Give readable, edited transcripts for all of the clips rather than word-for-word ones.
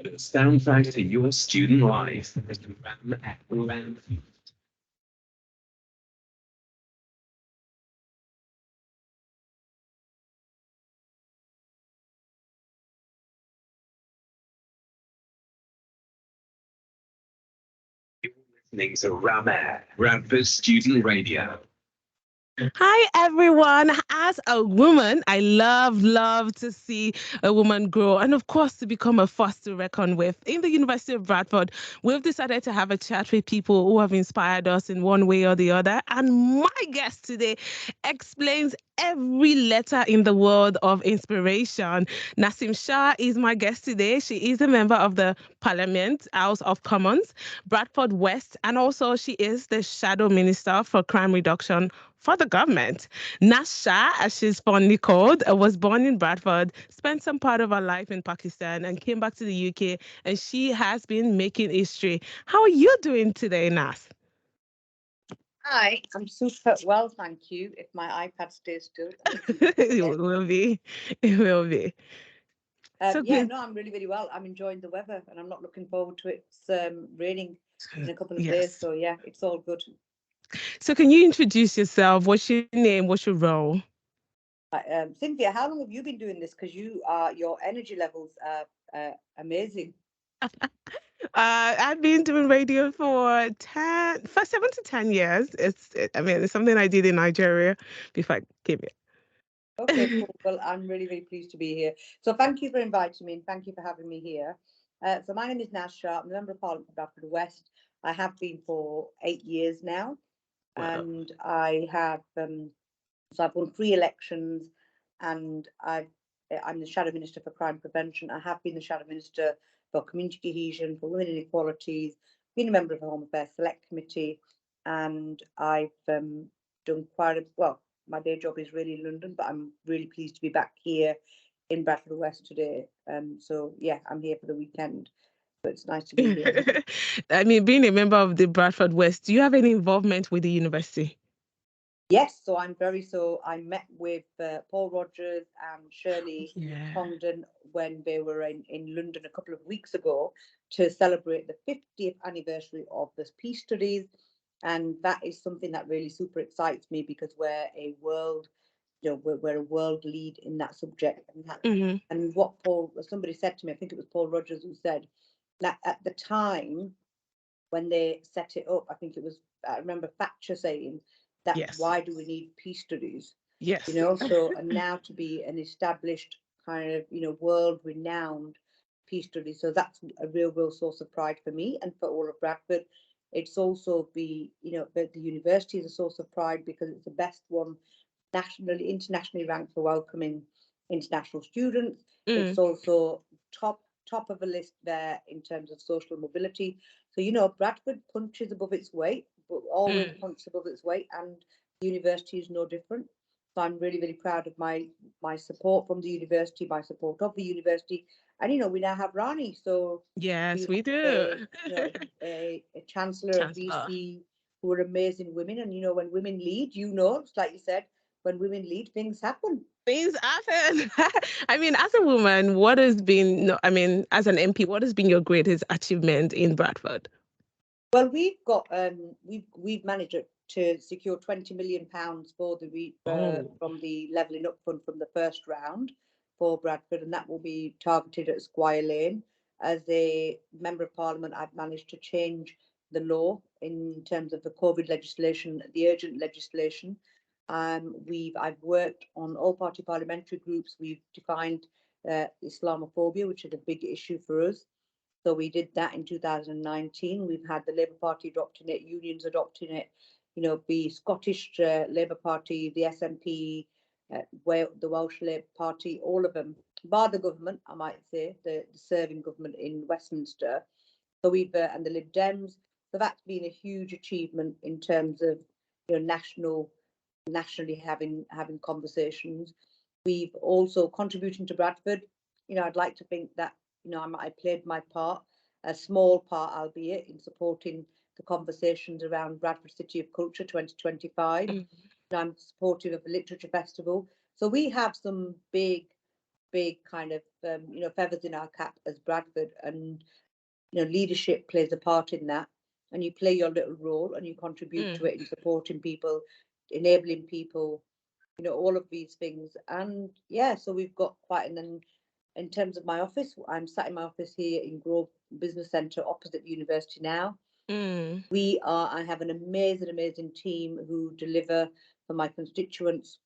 Soundtrack to your student life. Listening to Ram Bradford Student Radio. Hi, everyone. As a woman, I love to see a woman grow and, of course, to become a force to reckon with. In the University of Bradford, we've decided to have a chat with people who have inspired us in one way or the other. And my guest today explains every letter in the world of inspiration. Naseem Shah is my guest today. She is a member of the Parliament, House of Commons, Bradford West, and also she is the Shadow Minister for Crime Reduction for the government. Nasha, as she's fondly called, was born in Bradford, spent some part of her life in Pakistan, and came back to the UK. And she has been making history. How are you doing today, Nas? Hi, I'm super well, thank you. If my iPad stays still. It Yeah, will be. It will be. So yeah, good. no, I'm really, really well. I'm enjoying the weather and I'm not looking forward to it. It's raining in a couple of days, Yes. so yeah, it's all good. So can you introduce yourself? What's your name? What's your role? Cynthia, how long have you been doing this? Because your energy levels are amazing. I've been doing radio for 7 to 10 years. I mean, it's something I did in Nigeria before I came Okay, here. cool. Well, I'm really, really pleased to be here. So thank you for inviting me and thank you for having me here. So my name is Naz Shah. I'm the Member of Parliament for Bradford West. I have been for 8 years now, Wow. and I have so I've won 3 elections, and I'm the Shadow Minister for Crime Prevention. I have been the Shadow Minister for Community Cohesion, for Women Inequalities, been a member of the Home Affairs Select Committee, and I've done quite a well. My day job is really in London, but I'm really pleased to be back here in Bradford West today. So yeah, I'm here for the weekend. So it's nice to be here. I mean, being a member of the Bradford West, do you have any involvement with the university? Yes, so I met with Paul Rogers and Shirley Yeah. Congdon when they were in London a couple of weeks ago to celebrate the 50th anniversary of the peace studies. And that is something that really super excites me because we're a world, we're a world lead in that subject. Hmm. And what somebody said to me, I think it was Paul Rogers who said that at the time when they set it up, I remember Thatcher saying that Yes. why do we need peace studies? Yes. So and now to be an established kind of, world renowned peace study. So that's a real source of pride for me and for all of Bradford. It's also the university is a source of pride because it's the best one nationally, internationally ranked for welcoming international students. Mm. It's also top of a list there in terms of social mobility. So Bradford punches above its weight, but always Mm. punches above its weight, and the university is no different. So I'm really, really proud of my support from the university, my support of the university, and we now have Rani. So we Yes, we have do. a chancellor of Chancellor. BC who are amazing women, and when women lead, it's like you said, when women lead, things happen. Things happen. I mean, as a woman, what has been, no, I mean, as an MP, what has been your greatest achievement in Bradford? Well, we've managed to secure £20 million for Oh, from the Levelling Up Fund from the first round for Bradford, and that will be targeted at Squire Lane. As a member of Parliament, I've managed to change the law in terms of the COVID legislation, the urgent legislation. I've worked on all party parliamentary groups. We've defined Islamophobia, which is a big issue for us. So we did that in 2019. We've had the Labour Party adopting it, unions adopting it, the Scottish Labour Party, the SNP, the Welsh Labour Party, all of them, bar the government, I might say, the serving government in Westminster. So and the Lib Dems. So that's been a huge achievement in terms of nationally having conversations. We've also contributing to Bradford. I'd like to think that I played my part, a small part, albeit, in supporting the conversations around Bradford City of Culture 2025. mm, I'm supportive of the Literature Festival. So we have some big big kind of feathers in our cap as Bradford, and leadership plays a part in that, and you play your little role and you contribute to it in supporting people, enabling people, all of these things. And yeah, so we've got quite an in terms of my office, I'm sat in my office here in Grove Business Centre opposite the university now. I have an amazing team who deliver for my constituents,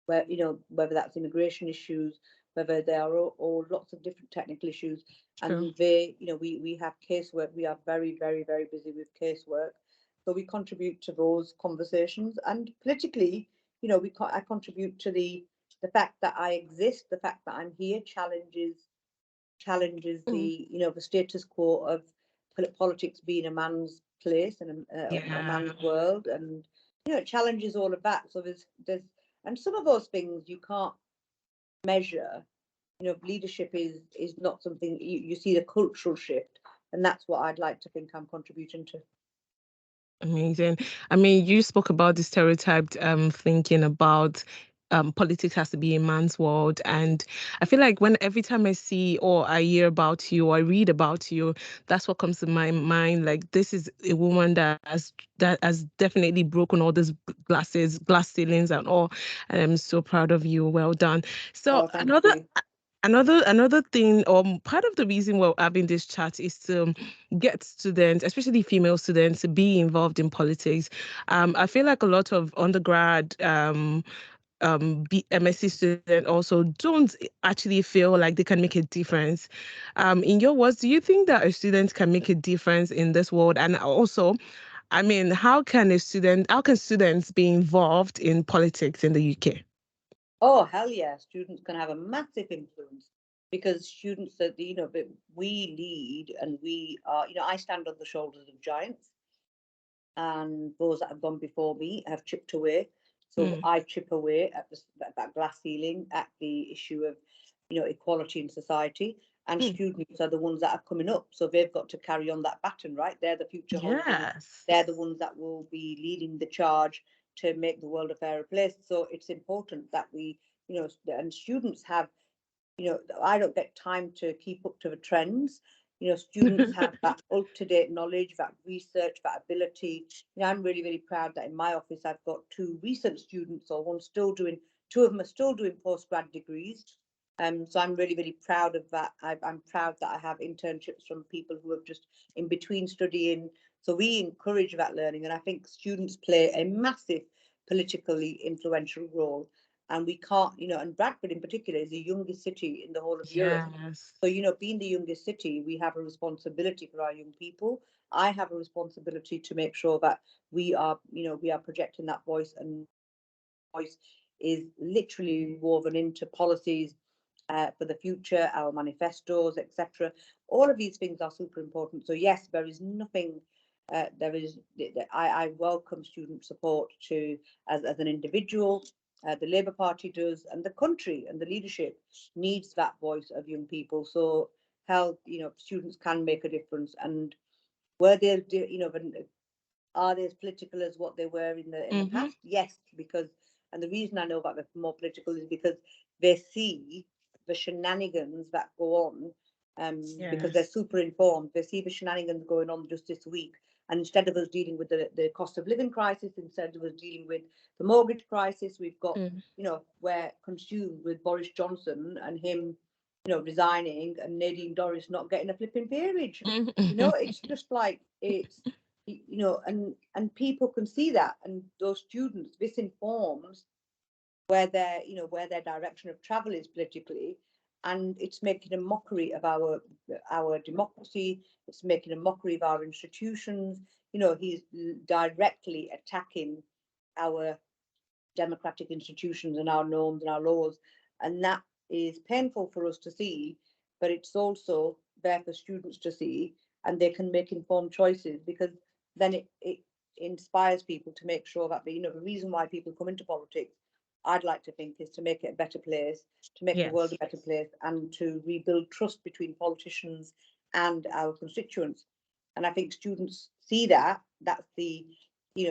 where whether that's immigration issues, whether there are all lots of different technical issues. And they, we have casework. We are very busy with casework, so we contribute to those conversations. And politically, I contribute to the fact that I exist, the fact that I'm here challenges the the status quo of politics being a man's place and a man's world, and it challenges all of that. So there's and some of those things you can't measure. Leadership is not something you see the cultural shift, and that's what I'd like to think I'm contributing to. Amazing. I mean, you spoke about the stereotyped thinking about politics has to be a man's world. And I feel like every time I see or I hear about you or I read about you, that's what comes to my mind. Like, this is a woman that has definitely broken all these glass ceilings and all. And I'm so proud of you. Well done. So Thank you. Another thing, or part of the reason we're having this chat is to get students, especially female students, to be involved in politics. I feel like a lot of undergrad MSc students also don't actually feel like they can make a difference. In your words, do you think that a student can make a difference in this world? And also, I mean, how can students be involved in politics in the UK? Oh, hell yeah. Students can have a massive influence, because students are, but we lead, and we are, I stand on the shoulders of giants, and those that have gone before me have chipped away. So I chip away at that glass ceiling, at the issue of, equality in society. And students are the ones that are coming up. So they've got to carry on that baton, right? They're the future holders. Yes. They're the ones that will be leading the charge to make the world a fairer place. So it's important that we, and students have, I don't get time to keep up to the trends. Students have that up-to-date knowledge, that research, that ability. I'm really proud that in my office I've got two recent students, or two of them are still doing postgrad degrees. So I'm really proud of that. I'm proud that I have internships from people who have just in between studying. So we encourage that learning, and I think students play a massive politically influential role. And we can't, and Bradford in particular is the youngest city in the whole of Europe. So, being the youngest city, we have a responsibility for our young people. I have a responsibility to make sure that we are projecting that voice, and voice is literally woven into policies for the future, our manifestos, etc. All of these things are super important. So yes, there is nothing. I welcome student support as an individual. The Labour Party does, and the country and the leadership needs that voice of young people. So how students can make a difference, and were they are they as political as what they were in the past? Yes, because, and the reason I know that they're more political is because they see the shenanigans that go on, because they're super informed. They see the shenanigans going on just this week, and instead of us dealing with the cost of living crisis, instead of us dealing with the mortgage crisis, we've got we're consumed with Boris Johnson and him resigning, and Nadine Dorries not getting a flipping peerage. It's just like and people can see that, and those students, this informs where their direction of travel is politically, and it's making a mockery of our democracy. It's making a mockery of our institutions. He's directly attacking our democratic institutions and our norms and our laws, and that is painful for us to see, but it's also there for students to see, and they can make informed choices, because then it inspires people to make sure that the reason why people come into politics, I'd like to think, is to make it a better place, to make the world a better place, and to rebuild trust between politicians and our constituents. And I think students see that. That's the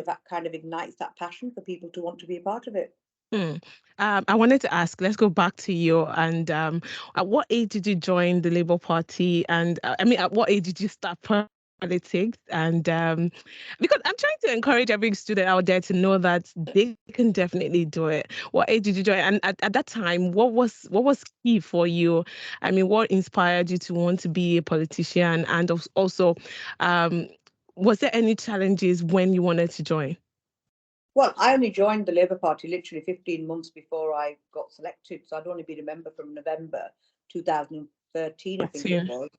that kind of ignites that passion for people to want to be a part of it. Hmm. I wanted to ask, let's go back to you. And at what age did you join the Labour Party? And I mean, at what age did you start politics? And because I'm trying to encourage every student out there to know that they can definitely do it. What age did you join? And at that time, what was key for you? I mean, what inspired you to want to be a politician? And also, um, was there any challenges when you wanted to join? Well, I only joined the Labour Party literally 15 months before I got selected. So I'd only been a member from November 2013, I think it 14. was.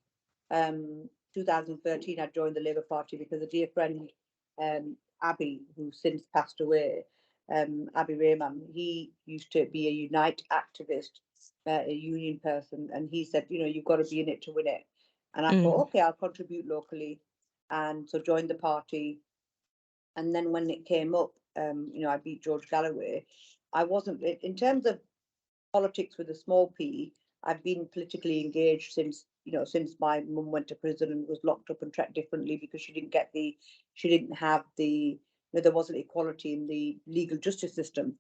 2013, I joined the Labour Party because a dear friend, Abby, who since passed away, Abby Rayman, he used to be a Unite activist, a union person, and he said, you've got to be in it to win it. And I thought, Mm, okay, I'll contribute locally, and so joined the party. And then when it came up, I beat George Galloway. I wasn't in terms of politics with a small p. I've been politically engaged since my mum went to prison and was locked up and treated differently because she didn't have there wasn't equality in the legal justice system.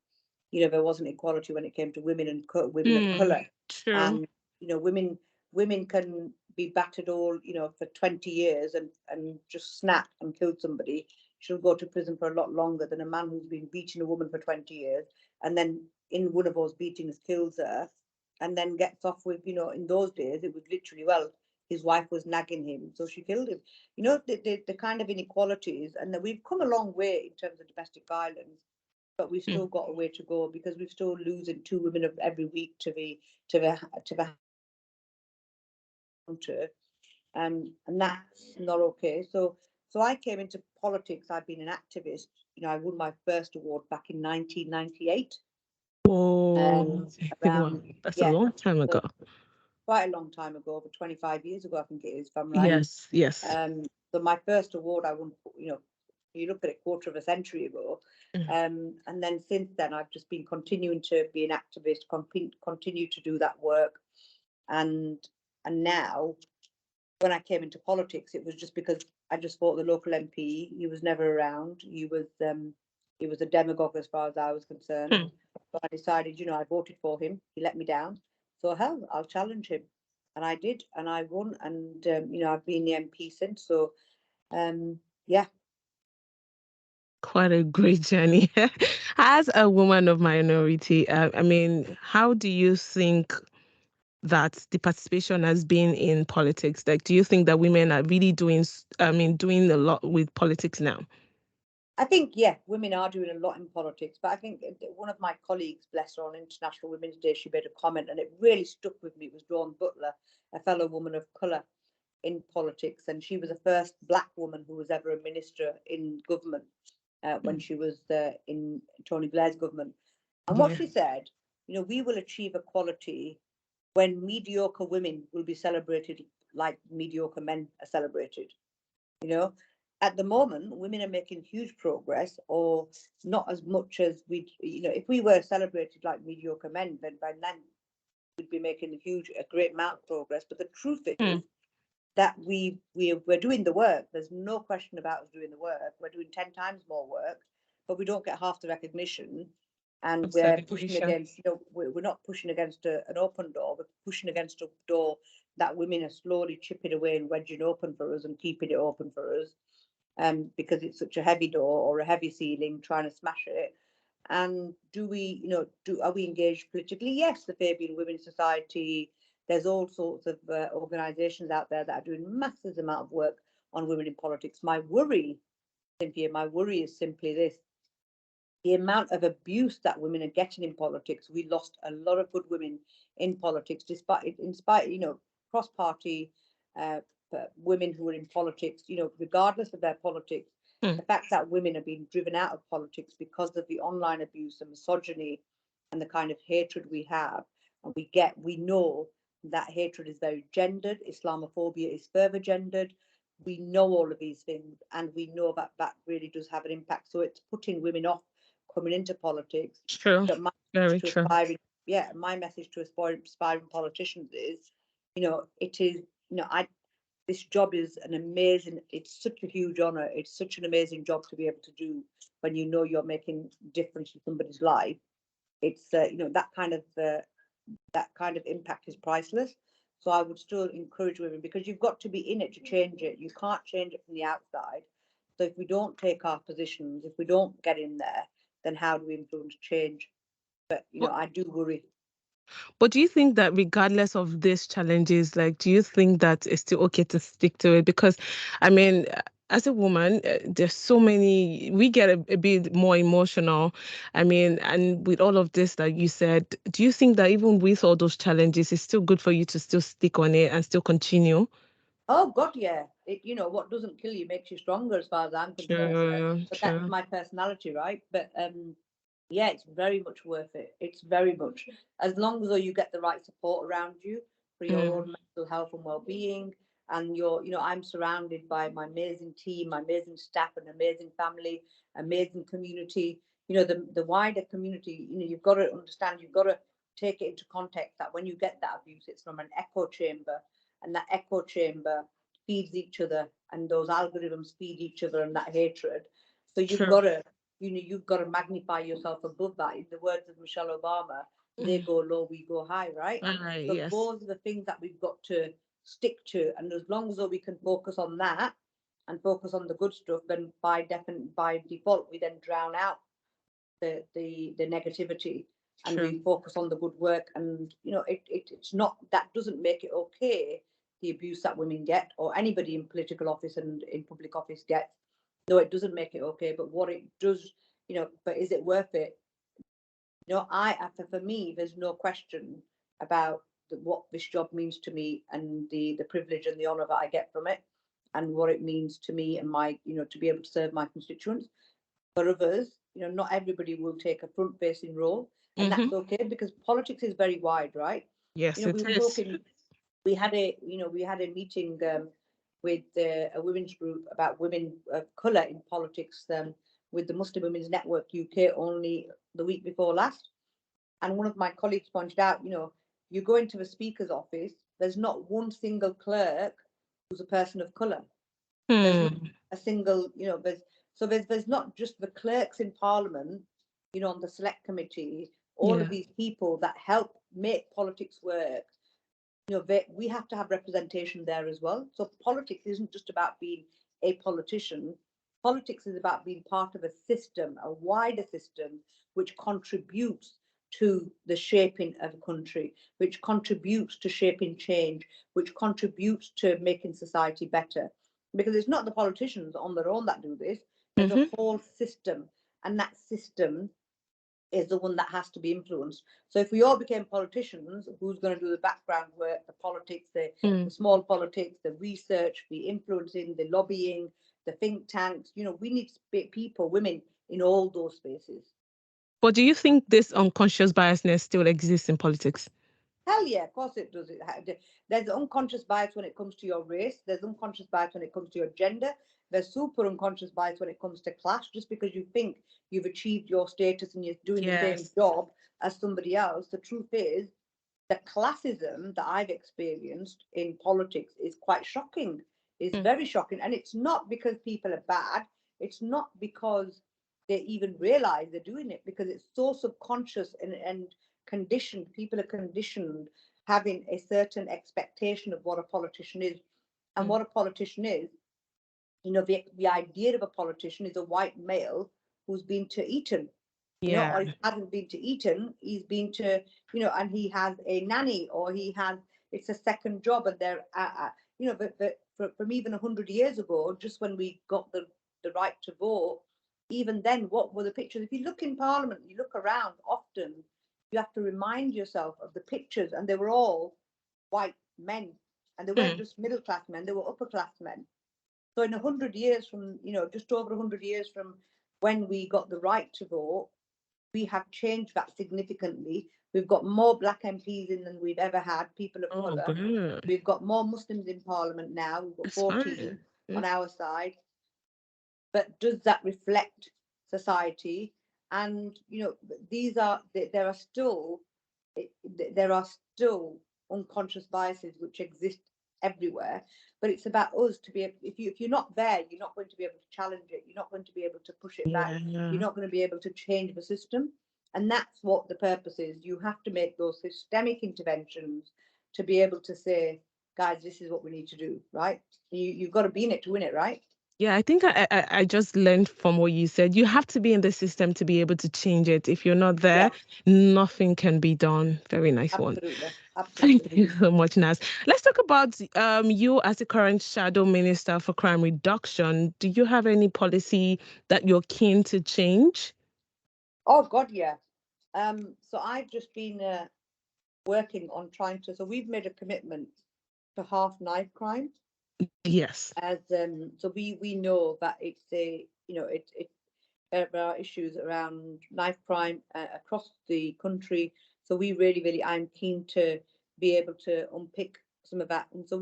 There wasn't equality when it came to women and women of color. true. And women can be battered all for 20 years and just snap and kill somebody. She'll go to prison for a lot longer than a man who's been beating a woman for 20 years and then in one of those beatings kills her and then gets off with, in those days it was literally, well, his wife was nagging him so she killed him. The kind of inequalities, and that we've come a long way in terms of domestic violence, but we've Mm. still got a way to go because we're still losing two women of every week to the counter, and that's not okay. So I came into politics. I've been an activist. I won my first award back in 1998. Oh, wow, Around, that's a yeah, long time so ago. quite a long time ago, over 25 years ago, I think it is, if I'm right. Yes, yes. So my first award I won, you look at it, quarter of a century ago. Mm. And then since then, I've just been continuing to be an activist, continue to do that work. And now, when I came into politics, it was just because I just fought the local MP. He was never around. He was a demagogue as far as I was concerned. Hmm. So I decided, I voted for him. He let me down. So hell, I'll challenge him. And I did, and I won. And I've been the MP since. So yeah. Quite a great journey. As a woman of minority, I mean, how do you think that the participation has been in politics? Like, do you think that women are really doing a lot with politics now? I think, yeah, women are doing a lot in politics, but I think one of my colleagues, bless her, on International Women's Day, she made a comment and it really stuck with me. It was Dawn Butler, a fellow woman of colour in politics, and she was the first black woman who was ever a minister in government when Mm. she was in Tony Blair's government. And what Yeah. she said, we will achieve equality when mediocre women will be celebrated like mediocre men are celebrated. You know, at the moment, women are making huge progress, or not as much as if we were celebrated like mediocre men, then by then we'd be making a great amount of progress. But the truth Hmm. is that we're doing the work. There's no question about us doing the work. We're doing 10 times more work, but we don't get half the recognition. And Of we're pushing celebration. against, we're not pushing against an open door. We're pushing against a door that women are slowly chipping away and wedging open for us and keeping it open for us. Because it's such a heavy door or a heavy ceiling, trying to smash it. And are we engaged politically? Yes, the Fabian Women's Society. There's all sorts of organisations out there that are doing massive amount of work on women in politics. My worry, Cynthia, is simply this: the amount of abuse that women are getting in politics. We lost a lot of good women in politics, in spite, cross-party uh, women who are in politics, regardless of their politics. Hmm. The fact that women are being driven out of politics because of the online abuse and misogyny and the kind of hatred we have, and we know that hatred is very gendered. Islamophobia is further gendered. We know all of these things, and we know that that really does have an impact. So it's putting women off coming into politics. True. But Very true. my message to aspiring politicians is, it is, this job is it's such a huge honor. It's such an amazing job to be able to do when you're making a difference in somebody's life. it's that kind of impact is priceless. So I would still encourage women, because you've got to be in it to change it. You can't change it from the outside. So if we don't take our positions, if we don't get in there, then how do we influence change? But But, I do worry. but do you think that regardless of these challenges, like, do you think that it's still okay to stick to it? Because, I mean, as a woman, there's so many, we get a bit more emotional. I mean, and with all of this that you said, do you think that even with all those challenges, it's still good for you to still stick on it and still continue? Oh God, yeah. What doesn't kill you makes you stronger, as far as I'm concerned. True, But that's true. my personality, right? But yeah, it's very much worth it. It's very much, as long as you get the right support around you for your Mm, own mental health and well-being, and I'm surrounded by my amazing team, my amazing staff, and amazing family, amazing community. The wider community. You've got to understand. You've got to take it into context that when you get that abuse, it's from an echo chamber, and that echo chamber feeds each other, and those algorithms feed each other, and that hatred. So true. you've got to magnify yourself above that. In the words of Michelle Obama, they Mm, go low, we go high, right? all right, So yes. those are the things that we've got to stick to. And as long as we can focus on that and focus on the good stuff, then by default, we then drown out the negativity, and True. we focus on the good work. And it's not, that doesn't make it okay, the abuse that women get, or anybody in political office and in public office gets. No, it doesn't make it okay. But what it does, but is it worth it? For me, there's no question about what this job means to me, and the privilege and the honour that I get from it, and what it means to me and my, to be able to serve my constituents. For others, not everybody will take a front-facing role, and Mm-hmm. that's okay, because politics is very wide, right? Yes, We it were is. talking. We had a meeting with a women's group about women of colour in politics, with the Muslim Women's Network UK, only the week before last. And one of my colleagues pointed out, you go into the speaker's office, there's not one single clerk who's a person of colour. There's not Hmm. a single, there's not just the clerks in Parliament, on the select committee, all of Yeah. these people that help make politics work. We have to have representation there as well. So politics isn't just about being a politician. Politics is about being part of a system, a wider system, which contributes to the shaping of a country, which contributes to shaping change, which contributes to making society better. Because it's not the politicians on their own that do this. There's a Mm-hmm. whole system, and that system is the one that has to be influenced. So if we all became politicians, who's going to do the background work, the politics, the Mm. small politics, the research, the influencing, the lobbying, the think tanks? We need people, women, in all those spaces. But do you think this unconscious biasness still exists in politics? Hell yeah, of course it does. There's unconscious bias when it comes to your race. There's unconscious bias when it comes to your gender. There's super unconscious bias when it comes to class. Just because you think you've achieved your status and you're doing the same Yes. job as somebody else, the truth is the classism that I've experienced in politics is quite shocking. It's Mm. very shocking. And it's not because people are bad. It's not because they even realize they're doing it, because it's so subconscious and conditioned. People are conditioned having a certain expectation of what a politician is. And Mm. what a politician is, the idea of a politician is a white male who's been to Eton, Yeah. or he hasn't been to Eton, he's been to, and he has a nanny, or it's a second job, and they're, but from even 100 years ago, just when we got the right to vote, even then, what were the pictures? If you look in Parliament, you look around, often you have to remind yourself of the pictures, and they were all white men, and they weren't Mm. just middle class men, they were upper class men. So in 100 years from, just over 100 years from when we got the right to vote, we have changed that significantly. We've got more black MPs in than we've ever had, people of Oh, colour. good. We've got more Muslims in Parliament now. We've got It's 14 fine. Mm. on our side. But does that reflect society? And there are still unconscious biases which exist everywhere. But it's about us to be able, if you're not there, you're not going to be able to challenge it. You're not going to be able to push it back. You're Yeah. not going to be able to change the system. And that's what the purpose is. You have to make those systemic interventions to be able to say, guys, this is what we need to do, right? You've got to be in it to win it, right? Yeah, I think I just learned from what you said. You have to be in the system to be able to change it. If you're not there, Yeah, nothing can be done. Very nice one. absolutely. Thank Absolutely. you so much, Nas. Let's talk about you as the current Shadow Minister for Crime Reduction. Do you have any policy that you're keen to change? Oh, God, yeah. So I've just been working on trying to, so we've made a commitment to half knife crime. Yes. As so we know that it's a, there are issues around knife crime across the country. So we really, I'm keen to be able to unpick some of that. And so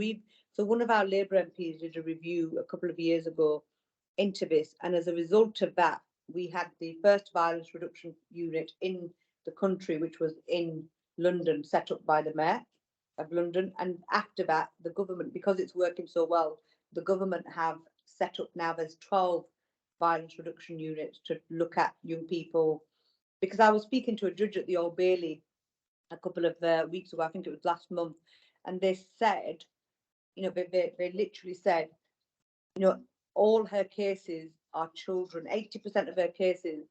one of our Labour MPs did a review a couple of years ago into this, and as a result of that, we had the first violence reduction unit in the country, which was in London, set up by the Mayor of London. And after that, the government, because it's working so well, the government have set up now, there's 12 violence reduction units to look at young people. Because I was speaking to a judge at the Old Bailey a couple of weeks ago, I think it was last month, and they said, they literally said, all her cases are children. 80% of her cases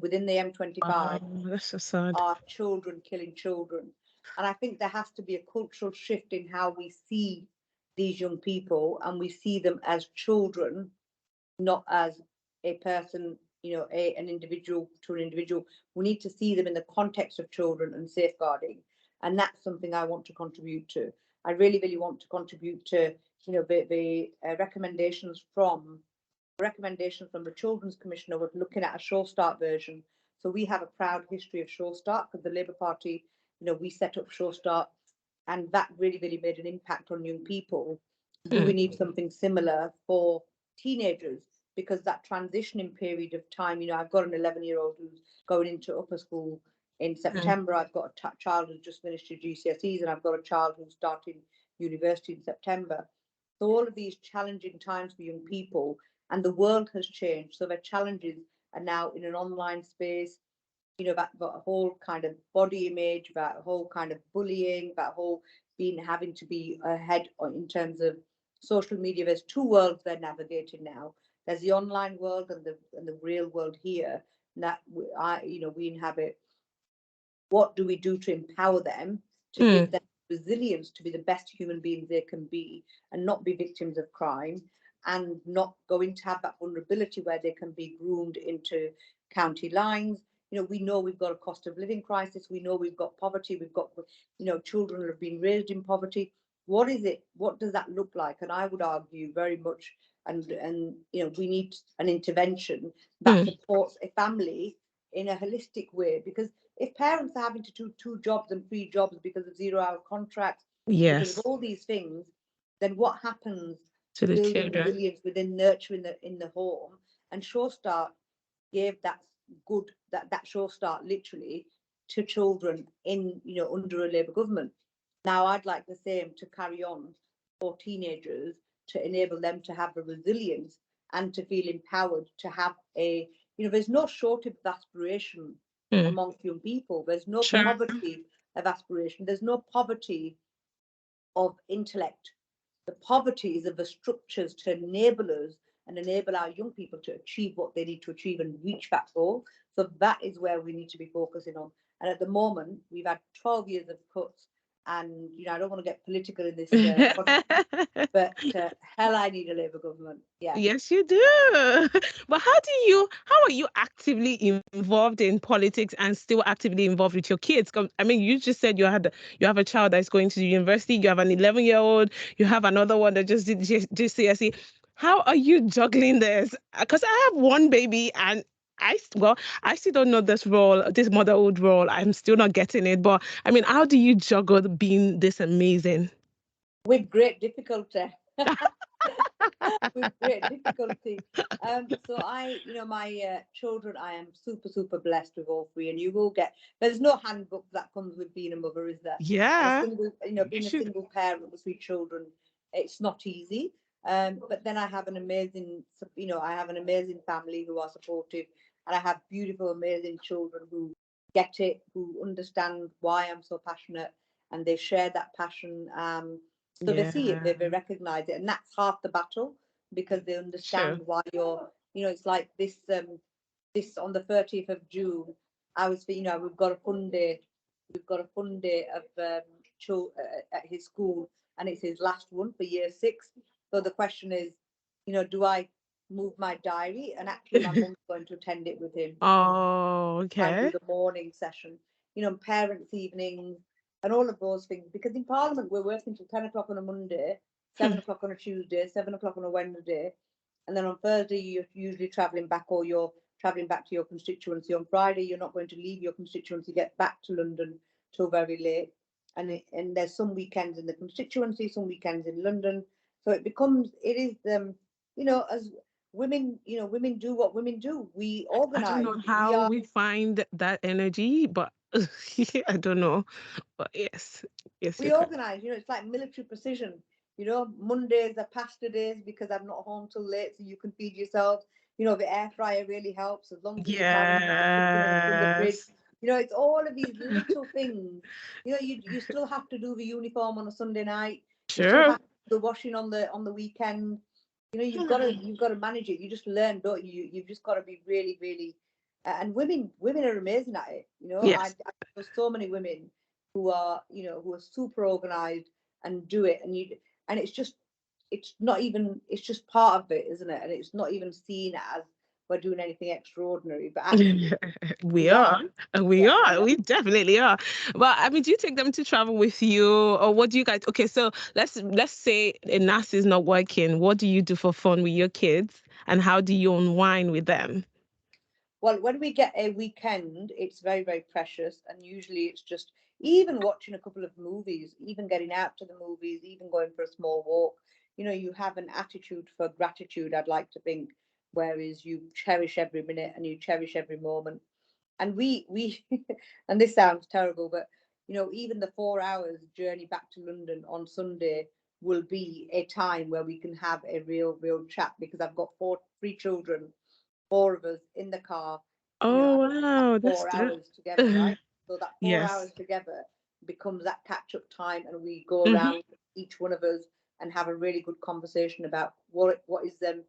within the Wow, M25 that's so sad. are children killing children. And I think there has to be a cultural shift in how we see these young people, and we see them as children, not as a person, an individual to an individual. We need to see them in the context of children and safeguarding. And that's something I want to contribute to. I really want to contribute to, the recommendations from the Children's Commissioner was looking at a Sure Start version. So we have a proud history of Sure Start because the Labour Party, we set up Sure Start, and that really made an impact on young people. Do we need something similar for teenagers? Because that transitioning period of time, I've got an 11-year-old who's going into upper school in September. I've got a child who's just finished her GCSEs, and I've got a child who's starting university in September. So all of these challenging times for young people, and the world has changed. So their challenges are now in an online space, about a whole kind of body image, about a whole kind of bullying, about whole having to be ahead in terms of social media. There's two worlds they're navigating now. There's the online world and the real world here that we inhabit. What do we do to empower them, to give them resilience to be the best human beings they can be, and not be victims of crime, and not going to have that vulnerability where they can be groomed into county lines. We know we've got a cost of living crisis. We know we've got poverty. We've got, children who have been raised in poverty. What is it? What does that look like? And I would argue very much, and we need an intervention that supports a family in a holistic way. Because if parents are having to do 2 jobs and 3 jobs because of 0-hour contracts, because of Yes, all these things, then what happens to to the building children. resilience within nurturing in the home? And Sure Start gave that Sure Start literally to children in, under a Labour government. Now I'd like the same to carry on for teenagers, to enable them to have the resilience and to feel empowered, to have there's no shortage of aspiration amongst young people. There's no Sure. poverty of aspiration. There's no poverty of intellect. The poverty is of the structures to enable us and enable our young people to achieve what they need to achieve and reach that goal. So that is where we need to be focusing on. And at the moment, we've had 12 years of cuts. And, I don't want to get political in this but hell, I need a Labour government. Yeah. Yes, you do. But how are you actively involved in politics and still actively involved with your kids? I mean, you just said you have a child that's going to the university, you have an 11-year-old, you have another one that just did GCSE. How are you juggling this? Because I have one baby and I still don't know this role, this motherhood role. I'm still not getting it. But I mean, how do you juggle being this amazing? With great difficulty. With great difficulty. So my children, I am super blessed with all three, and you will get. There's no handbook that comes with being a mother, is there? And Yeah. being a single parent with 3 children, it's not easy. But then I have an amazing, I have an amazing family who are supportive, and I have beautiful, amazing children who get it, who understand why I'm so passionate, and they share that passion. So they see it, they recognize it, and that's half the battle, because they understand why you're, it's like this. This on the 30th of June, I was, we've got a fun day. We've got a fun day of at his school, and it's his last one for year 6. So the question is, do I move my diary? And actually, my mum's going to attend it with him. Oh, And do okay. the morning session, parents' evenings, and all of those things. Because in Parliament, we're working till 10 o'clock on a Monday, 7 o'clock on a Tuesday, 7 o'clock on a Wednesday. And then on Thursday, you're usually travelling back, or you're travelling back to your constituency. On Friday, you're not going to leave your constituency, get back to London till very late. And there's some weekends in the constituency, some weekends in London. So it is, as women, women do what women do. We I don't organise. know how we find that energy, but I don't know. But yes, yes, We you can. organise, it's like military precision. Mondays are pasta days because I'm not home till late, so you can feed yourself. The air fryer really helps, as long as the Italians put something in the fridge. Yes, It's all of these little things. You still have to do the uniform on a Sunday night. You still sure. have to do the washing on the weekend. You've got to manage it. You just learn, don't you? You've just got to be really, really. And women are amazing at it. I Yes. know so many women who are super organized and do it, and it's not even, it's just part of it, isn't it? And it's not even seen as we're doing anything extraordinary, but actually We we are. are. We Yeah, we are. are. We definitely are. But I mean, do you take them to travel with you, or what do you guys? Okay, so let's say a NAS is not working. What do you do for fun with your kids, and how do you unwind with them? Well, when we get a weekend, it's very, very precious. And usually it's just even watching a couple of movies, even getting out to the movies, even going for a small walk. You have an attitude for gratitude, I'd like to think, whereas you cherish every minute and you cherish every moment. And we and this sounds terrible, but even the 4 hours journey back to London on Sunday will be a time where we can have a real chat, because I've got 3 children, 4 of us in the car, Oh and that wow, that's 4 hours together, right? So that 4 hours yes. together becomes that catch up time, and we go Hmm. around, each one of us, and have a really good conversation about what is them,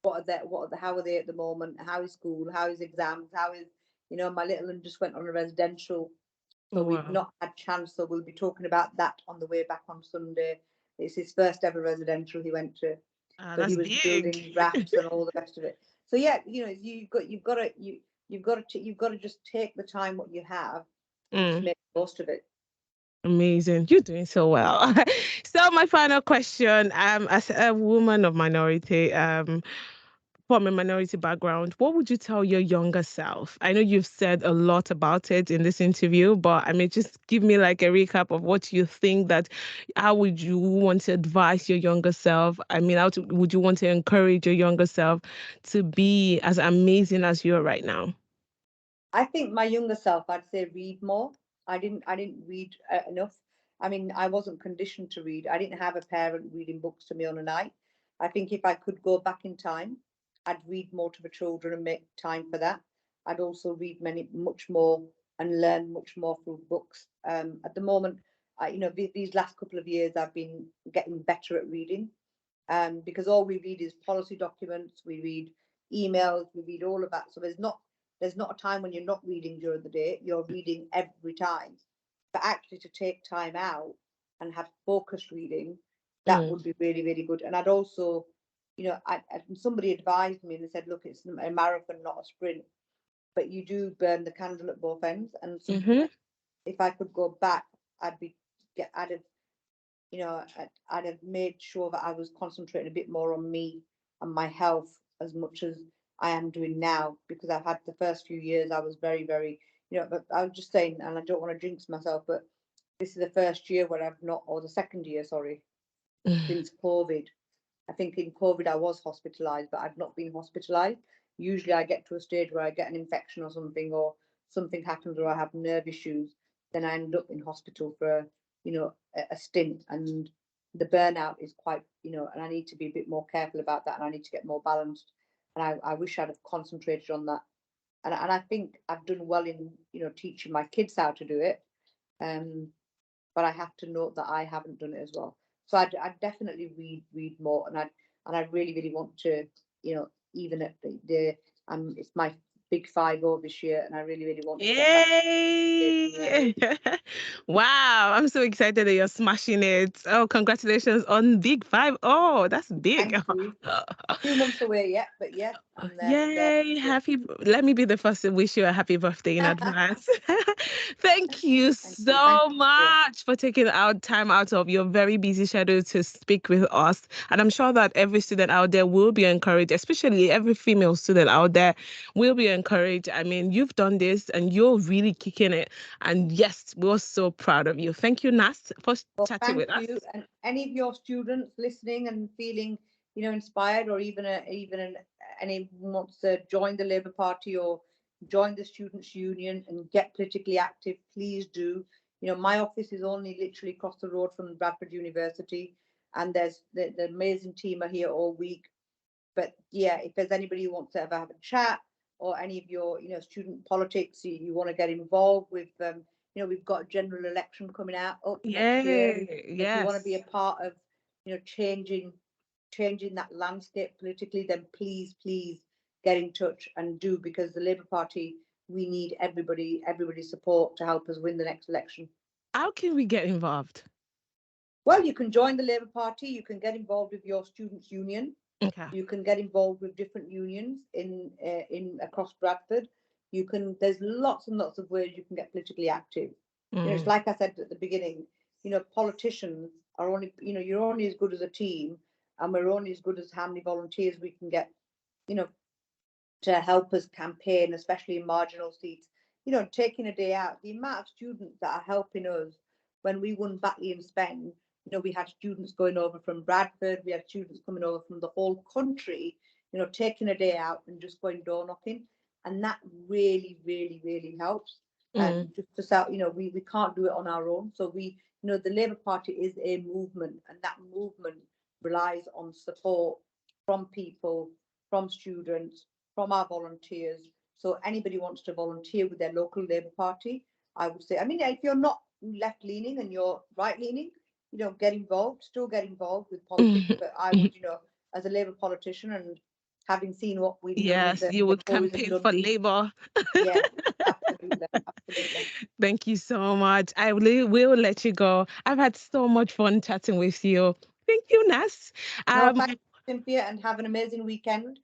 how are they at the moment, how is school, how is exams, how is, my little one just went on a residential, so we've Wow. not had chance. So we'll be talking about that on the way back on Sunday. It's his first ever residential he went to, so he That's was big. building wraps and all the rest of it. So yeah, you've got to just take the time what you have and just Mm, make the most of it. amazing. You're doing so well. So my final question, as a woman of minority, from a minority background, what would you tell your younger self? I know you've said a lot about it in this interview, but I mean, just give me like a recap of what you think that, how would you want to advise your younger self? I mean, would you want to encourage your younger self to be as amazing as you are right now? I think my younger self, I'd say read more. I didn't read enough. I mean, I wasn't conditioned to read. I didn't have a parent reading books to me on a night. I think if I could go back in time, I'd read more to the children and make time for that. I'd also read much more and learn much more through books. At the moment, these last couple of years, I've been getting better at reading, because all we read is policy documents, we read emails, we read all of that. So there's not a time when you're not reading during the day. You're reading every time. But actually, to take time out and have focused reading, that Mm, would be really, really good. And I'd also, somebody advised me and they said, look, it's a marathon, not a sprint, but you do burn the candle at both ends. And mm-hmm. if I could go back, I'd be get I'd have I'd have made sure that I was concentrating a bit more on me and my health as much as I am doing now, because I've had the first few years I was very, very, but I was just saying, and I don't want to jinx myself, but this is the first year where I've not, or the second year, sorry, since COVID. I think in COVID I was hospitalized, but I've not been hospitalized. Usually I get to a stage where I get an infection or something, or something happens, or I have nerve issues, then I end up in hospital for a stint. And the burnout is quite, and I need to be a bit more careful about that, and I need to get more balanced. And I wish I'd have concentrated on that and I think I've done well in, teaching my kids how to do it. But I have to note that I haven't done it as well. So I definitely read more, and I really really want to, even at it's my big 5-0 this year, and I really really want to get back to Yay! Wow, I'm so excited that you're smashing it. Oh, congratulations on Big 5. Oh, that's big. Thank you. 2 months away yet, but yeah, I'm there. Yay, let me be the first to wish you a happy birthday in advance. Thank you Thank you. Thank so you. much for taking out time out of your very busy schedule to speak with us. And I'm sure that every student out there will be encouraged, especially every female student out there will be encouraged. I mean, you've done this and you're really kicking it. And yes, we're so proud of you. Thank you, Nas, for Well, chatting thank with us. you. And any of your students listening and feeling, inspired, or any wants to join the Labour Party or join the Students' Union and get politically active, please do. My office is only literally across the road from Bradford University, and there's the amazing team are here all week. But yeah, if there's anybody who wants to ever have a chat, or any of your, student politics, you want to get involved with, we've got a general election coming up next year. Yay, If you want to be yes. a part of, changing that landscape politically, then please get in touch and do, because the Labour Party, we need everybody's support to help us win the next election. How can we get involved? Well, you can join the Labour Party, you can get involved with your students' union. Okay. You can get involved with different unions in across Bradford. There's lots and lots of ways you can get politically active. It's like I said at the beginning. Politicians are only, you're only as good as a team, and we're only as good as how many volunteers we can get, you know, to help us campaign, especially in marginal seats. Taking a day out, the amount of students that are helping us when we won Batley and Spen, we had students going over from Bradford, we had students coming over from the whole country, taking a day out and just going door knocking. And that really, really, really helps. And just out, we can't do it on our own. So the Labour Party is a movement, and that movement relies on support from people, from students, from our volunteers. So anybody wants to volunteer with their local Labour Party, I would say. I mean, if you're not left leaning and you're right leaning, still get involved with politics. But I would, as a Labour politician, and having seen what we've done with Yes, the you would Tories have campaign done, for Labour. yeah, absolutely, absolutely. Thank you so much. I will let you go. I've had so much fun chatting with you. Thank you, Nas. No, thanks, Cynthia, and have an amazing weekend.